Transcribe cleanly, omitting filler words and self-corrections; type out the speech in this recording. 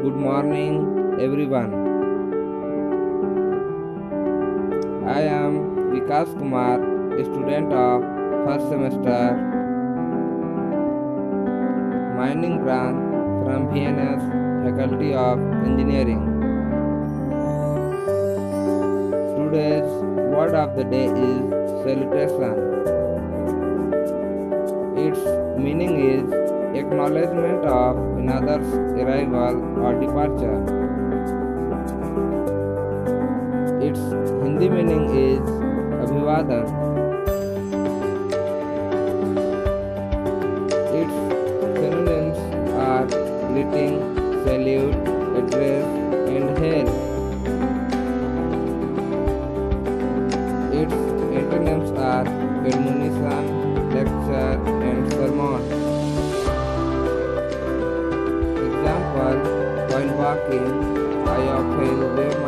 Good morning, everyone. I am Vikas Kumar, a student of first semester mining branch from VNS Faculty of Engineering. Today's word of the day is salutation. Its meaning is acknowledgement of another's arrival or departure. Its Hindi meaning is Abhivadan. Its synonyms are greeting, salute, address, and hail. Its antonyms are admonition, lecture, and sermon. Example: while walking, I often wave